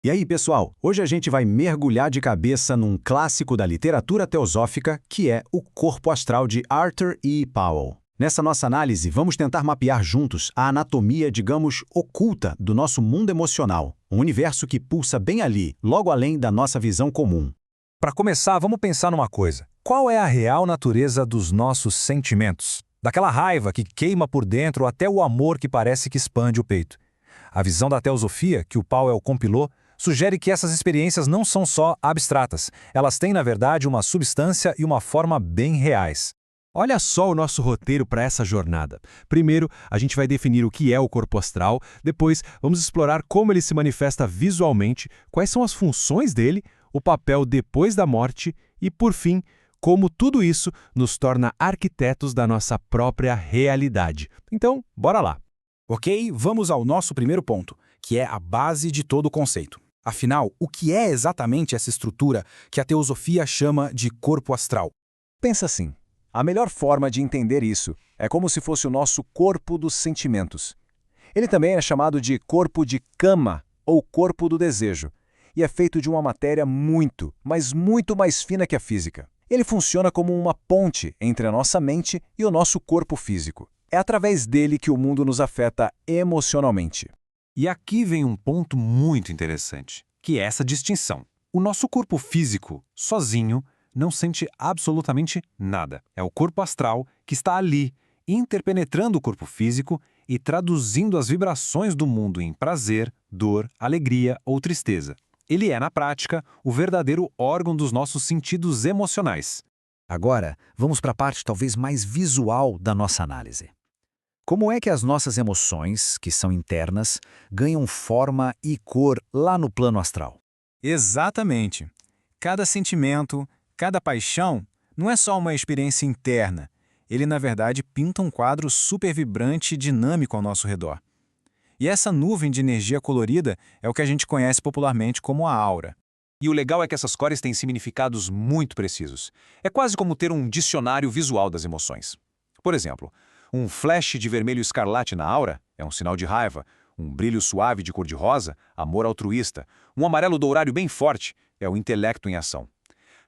E aí, pessoal, hoje a gente vai mergulhar de cabeça num clássico da literatura teosófica, que é O Corpo Astral de Arthur E. Powell. Nessa nossa análise, vamos tentar mapear juntos a anatomia, digamos, oculta do nosso mundo emocional, um universo que pulsa bem ali, logo além da nossa visão comum. Para começar, vamos pensar numa coisa. Qual é a real natureza dos nossos sentimentos? Daquela raiva que queima por dentro até o amor que parece que expande o peito. A visão da teosofia, que o Powell compilou, sugere que essas experiências não são só abstratas. Elas têm, na verdade, uma substância e uma forma bem reais. Olha só o nosso roteiro para essa jornada. Primeiro, a gente vai definir o que é o corpo astral, depois vamos explorar como ele se manifesta visualmente, quais são as funções dele, o papel depois da morte e, por fim, como tudo isso nos torna arquitetos da nossa própria realidade. Então, bora lá! Ok, vamos ao nosso primeiro ponto, que é a base de todo o conceito. Afinal, o que é exatamente essa estrutura que a teosofia chama de corpo astral? Pensa assim, a melhor forma de entender isso é como se fosse o nosso corpo dos sentimentos. Ele também é chamado de corpo de cama ou corpo do desejo, e é feito de uma matéria muito, mas muito mais fina que a física. Ele funciona como uma ponte entre a nossa mente e o nosso corpo físico. É através dele que o mundo nos afeta emocionalmente. E aqui vem um ponto muito interessante, que é essa distinção. O nosso corpo físico, sozinho, não sente absolutamente nada. É o corpo astral que está ali, interpenetrando o corpo físico e traduzindo as vibrações do mundo em prazer, dor, alegria ou tristeza. Ele é, na prática, o verdadeiro órgão dos nossos sentidos emocionais. Agora, vamos para a parte talvez mais visual da nossa análise. Como é que as nossas emoções, que são internas, ganham forma e cor lá no plano astral? Exatamente. Cada sentimento, cada paixão, não é só uma experiência interna. Ele, na verdade, pinta um quadro super vibrante e dinâmico ao nosso redor. E essa nuvem de energia colorida é o que a gente conhece popularmente como a aura. E o legal é que essas cores têm significados muito precisos. É quase como ter um dicionário visual das emoções. Por exemplo, um flash de vermelho escarlate na aura é um sinal de raiva, um brilho suave de cor-de-rosa, amor altruísta, um amarelo dourário bem forte é o intelecto em ação.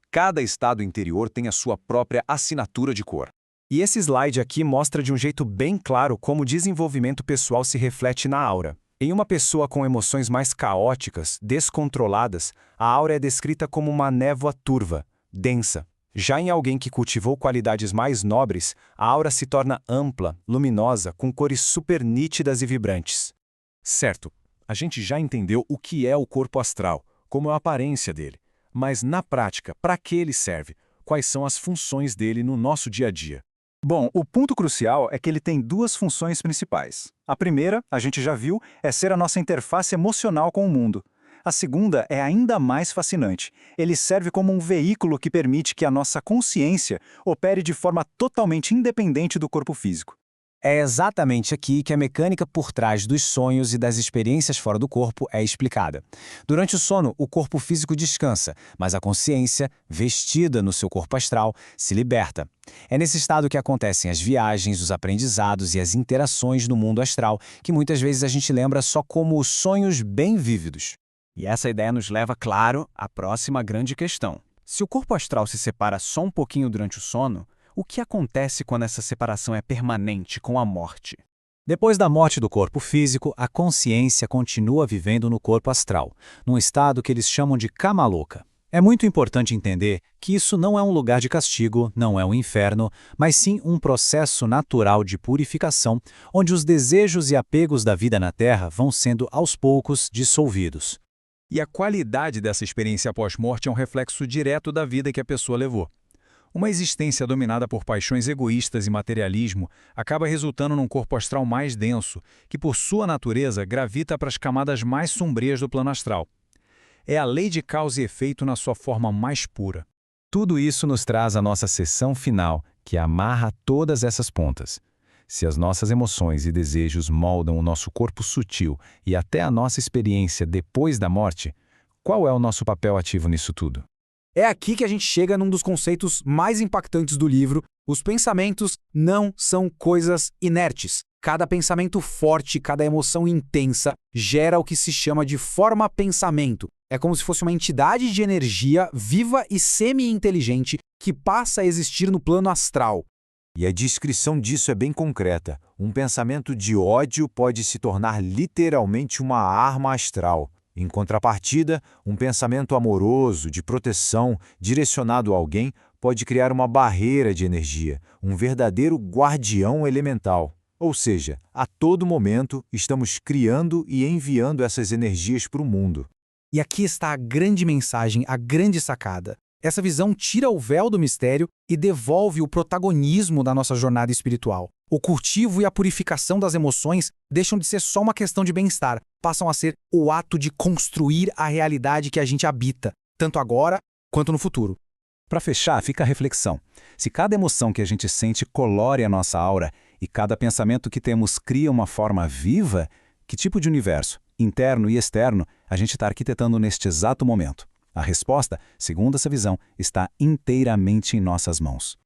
Cada estado interior tem a sua própria assinatura de cor. E esse slide aqui mostra de um jeito bem claro como o desenvolvimento pessoal se reflete na aura. Em uma pessoa com emoções mais caóticas, descontroladas, a aura é descrita como uma névoa turva, densa. Já em alguém que cultivou qualidades mais nobres, a aura se torna ampla, luminosa, com cores super nítidas e vibrantes. Certo, a gente já entendeu o que é o corpo astral, como é a aparência dele. Mas, na prática, para que ele serve? Quais são as funções dele no nosso dia a dia? Bom, o ponto crucial é que ele tem duas funções principais. A primeira, a gente já viu, é ser a nossa interface emocional com o mundo. A segunda é ainda mais fascinante. Ele serve como um veículo que permite que a nossa consciência opere de forma totalmente independente do corpo físico. É exatamente aqui que a mecânica por trás dos sonhos e das experiências fora do corpo é explicada. Durante o sono, o corpo físico descansa, mas a consciência, vestida no seu corpo astral, se liberta. É nesse estado que acontecem as viagens, os aprendizados e as interações no mundo astral, que muitas vezes a gente lembra só como sonhos bem vívidos. E essa ideia nos leva, claro, à próxima grande questão. Se o corpo astral se separa só um pouquinho durante o sono, o que acontece quando essa separação é permanente com a morte? Depois da morte do corpo físico, a consciência continua vivendo no corpo astral, num estado que eles chamam de cama louca. É muito importante entender que isso não é um lugar de castigo, não é um inferno, mas sim um processo natural de purificação, onde os desejos e apegos da vida na Terra vão sendo, aos poucos, dissolvidos. E a qualidade dessa experiência pós-morte é um reflexo direto da vida que a pessoa levou. Uma existência dominada por paixões egoístas e materialismo acaba resultando num corpo astral mais denso, que por sua natureza gravita para as camadas mais sombrias do plano astral. É a lei de causa e efeito na sua forma mais pura. Tudo isso nos traz a nossa seção final, que amarra todas essas pontas. Se as nossas emoções e desejos moldam o nosso corpo sutil e até a nossa experiência depois da morte, qual é o nosso papel ativo nisso tudo? É aqui que a gente chega num dos conceitos mais impactantes do livro: os pensamentos não são coisas inertes. Cada pensamento forte, cada emoção intensa gera o que se chama de forma-pensamento. É como se fosse uma entidade de energia viva e semi-inteligente que passa a existir no plano astral. E a descrição disso é bem concreta. Um pensamento de ódio pode se tornar literalmente uma arma astral. Em contrapartida, um pensamento amoroso, de proteção, direcionado a alguém, pode criar uma barreira de energia, um verdadeiro guardião elemental. Ou seja, a todo momento estamos criando e enviando essas energias para o mundo. E aqui está a grande mensagem, a grande sacada. Essa visão tira o véu do mistério e devolve o protagonismo da nossa jornada espiritual. O cultivo e a purificação das emoções deixam de ser só uma questão de bem-estar, passam a ser o ato de construir a realidade que a gente habita, tanto agora quanto no futuro. Para fechar, fica a reflexão. Se cada emoção que a gente sente colore a nossa aura e cada pensamento que temos cria uma forma viva, que tipo de universo, interno e externo, a gente está arquitetando neste exato momento? A resposta, segundo essa visão, está inteiramente em nossas mãos.